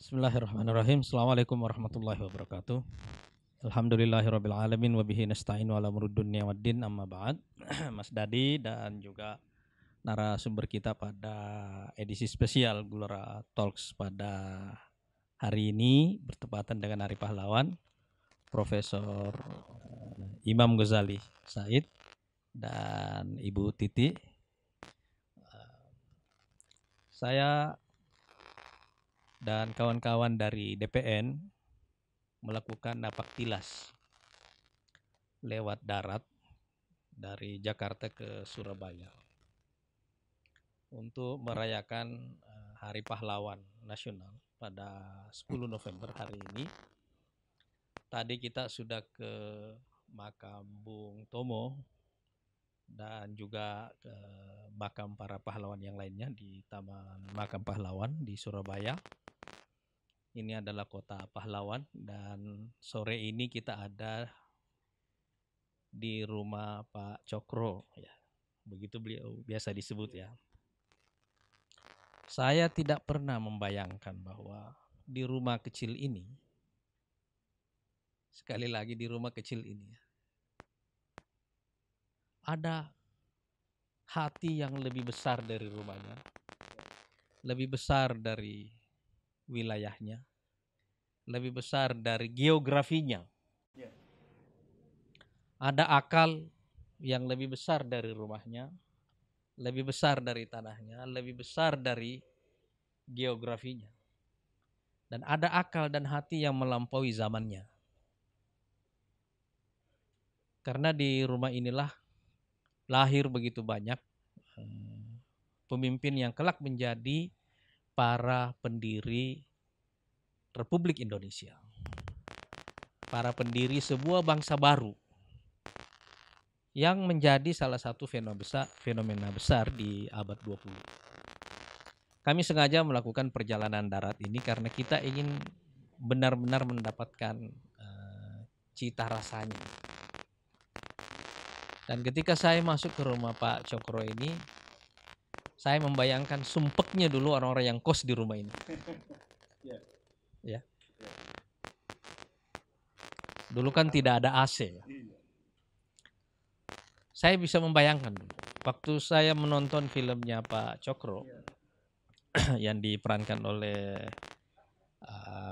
Bismillahirrahmanirrahim. Assalamualaikum warahmatullahi wabarakatuh. Alhamdulillahirabbil alamin wa bihi nasta'in wa ala umurud dunya waddin amma ba'd. Mas Dadi dan juga narasumber kita pada edisi spesial Gelora Talks pada hari ini bertepatan dengan Hari Pahlawan, Profesor Imam Ghazali Said dan Ibu Titi. Saya dan kawan-kawan dari DPN melakukan napak tilas lewat darat dari Jakarta ke Surabaya untuk merayakan Hari Pahlawan Nasional pada 10 November hari ini. Tadi kita sudah ke makam Bung Tomo dan juga ke makam para pahlawan yang lainnya di Taman Makam Pahlawan di Surabaya. Ini adalah kota pahlawan dan sore ini kita ada di rumah Pak Cokro, ya, begitu beliau biasa disebut ya. Saya tidak pernah membayangkan bahwa di rumah kecil ini, sekali lagi di rumah kecil ini, ada hati yang lebih besar dari rumahnya, lebih besar dari wilayahnya, lebih besar dari geografinya. Ada akal yang lebih besar dari rumahnya, lebih besar dari tanahnya, lebih besar dari geografinya. Dan ada akal dan hati yang melampaui zamannya. Karena di rumah inilah lahir begitu banyak pemimpin yang kelak menjadi para pendiri Republik Indonesia. Para pendiri sebuah bangsa baru yang menjadi salah satu fenomena besar di abad 20. Kami sengaja melakukan perjalanan darat ini karena kita ingin benar-benar mendapatkan cita rasanya. Dan ketika saya masuk ke rumah Pak Cokro ini, saya membayangkan sumpeknya dulu orang-orang yang kos di rumah ini. Ya. Dulu kan tidak ada AC. Saya bisa membayangkan dulu. Waktu saya menonton filmnya Pak Cokro yang diperankan oleh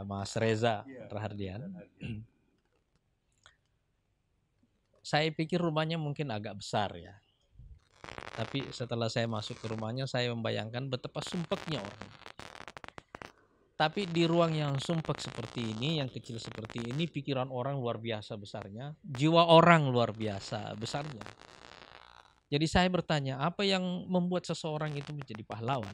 Mas Reza Rahardian, saya pikir rumahnya mungkin agak besar ya. Tapi setelah saya masuk ke rumahnya, saya membayangkan betapa sumpeknya orang. Tapi di ruang yang sumpek seperti ini, yang kecil seperti ini, pikiran orang luar biasa besarnya, jiwa orang luar biasa besarnya. Jadi saya bertanya, apa yang membuat seseorang itu menjadi pahlawan?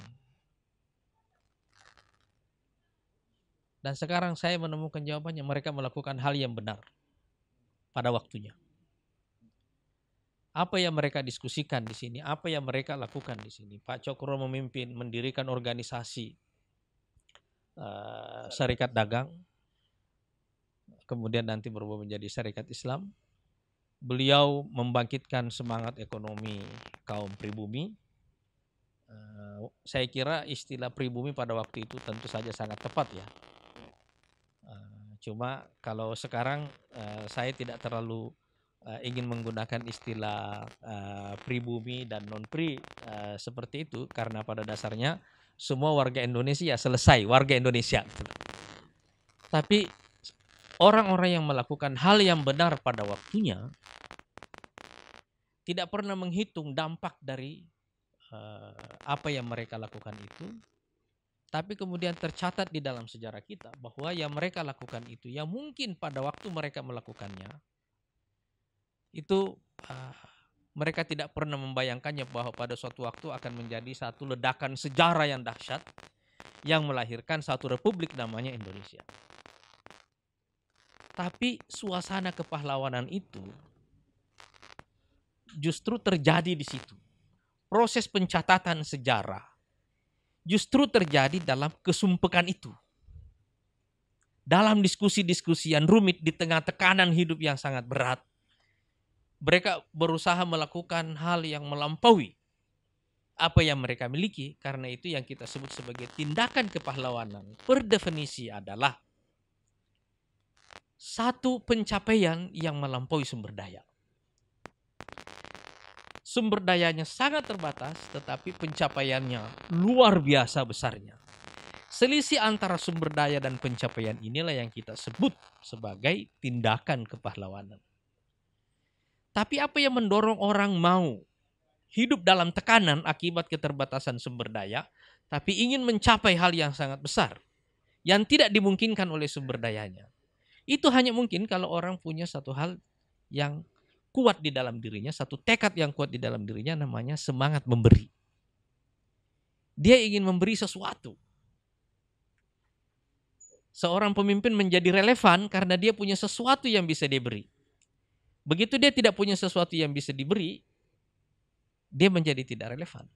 Dan sekarang saya menemukan jawabannya, mereka melakukan hal yang benar pada waktunya. Apa yang mereka diskusikan di sini, apa yang mereka lakukan di sini. Pak Cokro memimpin, mendirikan organisasi Syarikat Dagang, kemudian nanti berubah menjadi Syarikat Islam. Beliau membangkitkan semangat ekonomi kaum pribumi. Saya kira istilah pribumi pada waktu itu tentu saja sangat tepat ya. Cuma kalau sekarang saya tidak terlalu ingin menggunakan istilah pribumi dan non-pri seperti itu, karena pada dasarnya semua warga Indonesia selesai warga Indonesia. Tapi orang-orang yang melakukan hal yang benar pada waktunya tidak pernah menghitung dampak dari apa yang mereka lakukan itu. Tapi kemudian tercatat di dalam sejarah kita bahwa yang mereka lakukan itu, yang mungkin pada waktu mereka melakukannya, itu mereka tidak pernah membayangkannya bahwa pada suatu waktu akan menjadi satu ledakan sejarah yang dahsyat yang melahirkan satu republik namanya Indonesia. Tapi suasana kepahlawanan itu justru terjadi di situ. Proses pencatatan sejarah justru terjadi dalam kesumpekan itu. Dalam diskusi-diskusi yang rumit di tengah tekanan hidup yang sangat berat, mereka berusaha melakukan hal yang melampaui apa yang mereka miliki. Karena itu yang kita sebut sebagai tindakan kepahlawanan per definisi adalah satu pencapaian yang melampaui sumber daya. Sumber dayanya sangat terbatas, tetapi pencapaiannya luar biasa besarnya. Selisih antara sumber daya dan pencapaian inilah yang kita sebut sebagai tindakan kepahlawanan. Tapi apa yang mendorong orang mau hidup dalam tekanan akibat keterbatasan sumber daya, tapi ingin mencapai hal yang sangat besar, yang tidak dimungkinkan oleh sumber dayanya? Itu hanya mungkin kalau orang punya satu hal yang kuat di dalam dirinya, satu tekad yang kuat di dalam dirinya, namanya semangat memberi. Dia ingin memberi sesuatu. Seorang pemimpin menjadi relevan karena dia punya sesuatu yang bisa diberi. Begitu dia tidak punya sesuatu yang bisa diberi, dia menjadi tidak relevan.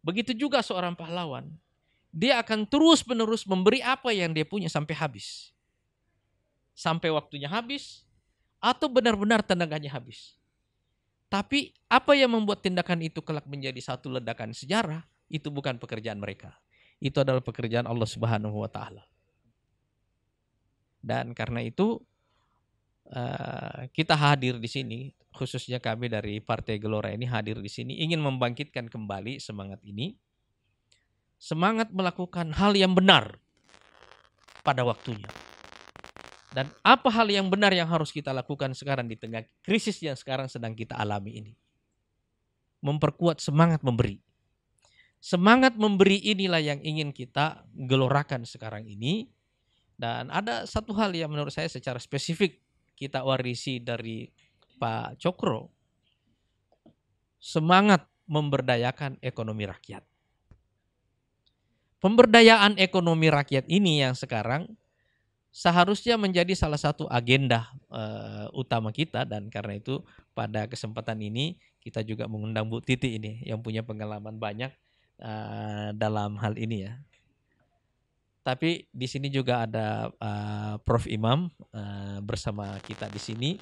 Begitu juga seorang pahlawan, dia akan terus-menerus memberi apa yang dia punya sampai habis. Sampai waktunya habis, atau benar-benar tenaganya habis. Tapi apa yang membuat tindakan itu kelak menjadi satu ledakan sejarah, itu bukan pekerjaan mereka. Itu adalah pekerjaan Allah Subhanahu wa Ta'ala. Dan karena itu kita hadir di sini, khususnya kami dari Partai Gelora ini hadir di sini ingin membangkitkan kembali semangat ini. Semangat melakukan hal yang benar pada waktunya. Dan apa hal yang benar yang harus kita lakukan sekarang di tengah krisis yang sekarang sedang kita alami ini? Memperkuat semangat memberi. Semangat memberi inilah yang ingin kita gelorakan sekarang ini. Dan ada satu hal yang menurut saya secara spesifik kita warisi dari Pak Cokro. Semangat memberdayakan ekonomi rakyat. Pemberdayaan ekonomi rakyat ini yang sekarang seharusnya menjadi salah satu agenda utama kita, dan karena itu pada kesempatan ini kita juga mengundang Bu Titi ini yang punya pengalaman banyak dalam hal ini ya. Tapi di sini juga ada Prof Imam bersama kita di sini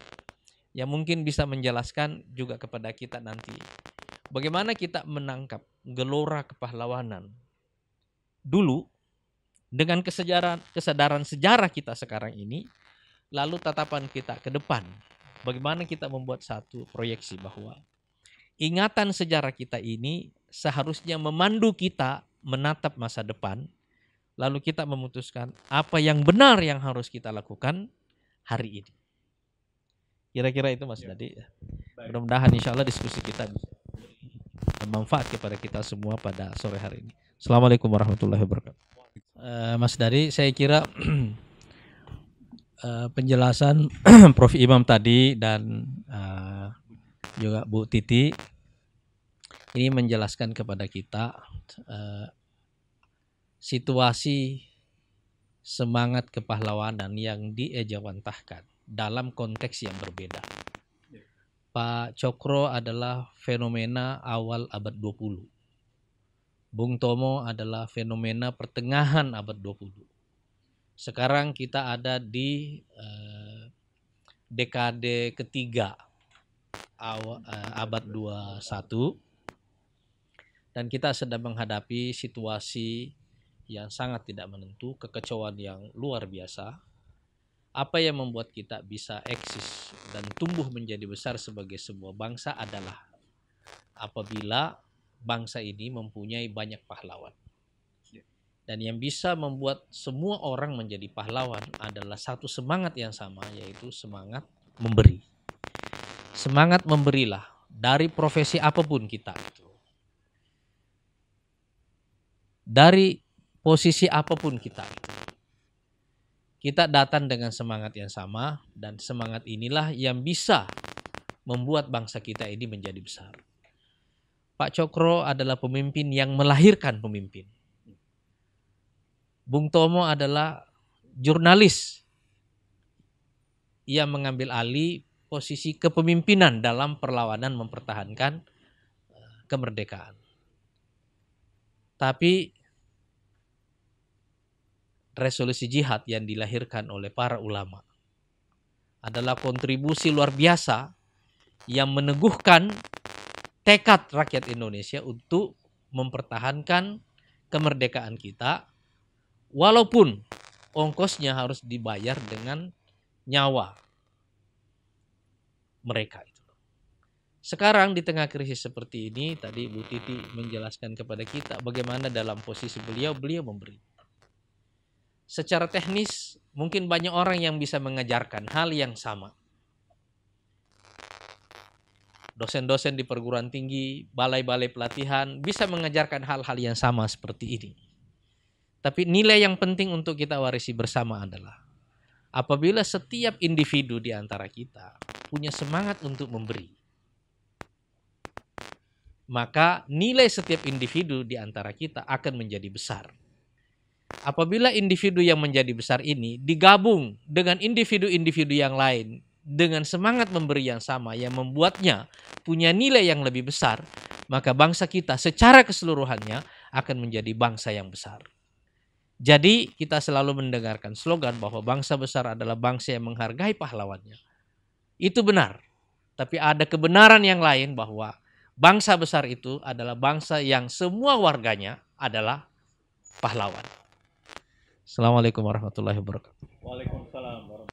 yang mungkin bisa menjelaskan juga kepada kita nanti bagaimana kita menangkap gelora kepahlawanan dulu dengan kesadaran sejarah kita sekarang ini, lalu tatapan kita ke depan. Bagaimana kita membuat satu proyeksi bahwa ingatan sejarah kita ini seharusnya memandu kita menatap masa depan, lalu kita memutuskan apa yang benar yang harus kita lakukan hari ini. Kira-kira itu Mas Dadi. Mudah-mudahan insya Allah diskusi kita bisa bermanfaat kepada kita semua pada sore hari ini. Assalamualaikum warahmatullahi wabarakatuh. Mas Dadi, saya kira penjelasan Prof Imam tadi dan juga Bu Titi ini menjelaskan kepada kita situasi semangat kepahlawanan yang diejawantahkan dalam konteks yang berbeda. Pak Cokro adalah fenomena awal abad 20. Bung Tomo adalah fenomena pertengahan abad 20. Sekarang kita ada di dekade ketiga abad 21 dan kita sedang menghadapi situasi yang sangat tidak menentu, kekecewaan yang luar biasa. Apa yang membuat kita bisa eksis dan tumbuh menjadi besar sebagai sebuah bangsa adalah apabila bangsa ini mempunyai banyak pahlawan. Dan yang bisa membuat semua orang menjadi pahlawan adalah satu semangat yang sama, yaitu semangat memberi. Semangat memberilah dari profesi apapun kita itu. Dari posisi apapun kita itu. Kita datang dengan semangat yang sama, dan semangat inilah yang bisa membuat bangsa kita ini menjadi besar. Pak Cokro adalah pemimpin yang melahirkan pemimpin. Bung Tomo adalah jurnalis yang mengambil alih posisi kepemimpinan dalam perlawanan mempertahankan kemerdekaan. Tapi resolusi jihad yang dilahirkan oleh para ulama adalah kontribusi luar biasa yang meneguhkan tekad rakyat Indonesia untuk mempertahankan kemerdekaan kita, walaupun ongkosnya harus dibayar dengan nyawa mereka. Sekarang di tengah krisis seperti ini, tadi Bu Titi menjelaskan kepada kita bagaimana dalam posisi beliau memberi. Secara teknis, mungkin banyak orang yang bisa mengajarkan hal yang sama. Dosen-dosen di perguruan tinggi, balai-balai pelatihan bisa mengajarkan hal-hal yang sama seperti ini. Tapi nilai yang penting untuk kita warisi bersama adalah apabila setiap individu di antara kita punya semangat untuk memberi, maka nilai setiap individu di antara kita akan menjadi besar. Apabila individu yang menjadi besar ini digabung dengan individu-individu yang lain dengan semangat memberi yang sama yang membuatnya punya nilai yang lebih besar, maka bangsa kita secara keseluruhannya akan menjadi bangsa yang besar. Jadi kita selalu mendengarkan slogan bahwa bangsa besar adalah bangsa yang menghargai pahlawannya. Itu benar, tapi ada kebenaran yang lain bahwa bangsa besar itu adalah bangsa yang semua warganya adalah pahlawan. Assalamualaikum warahmatullahi wabarakatuh. Waalaikumsalam warahmatullahi wabarakatuh.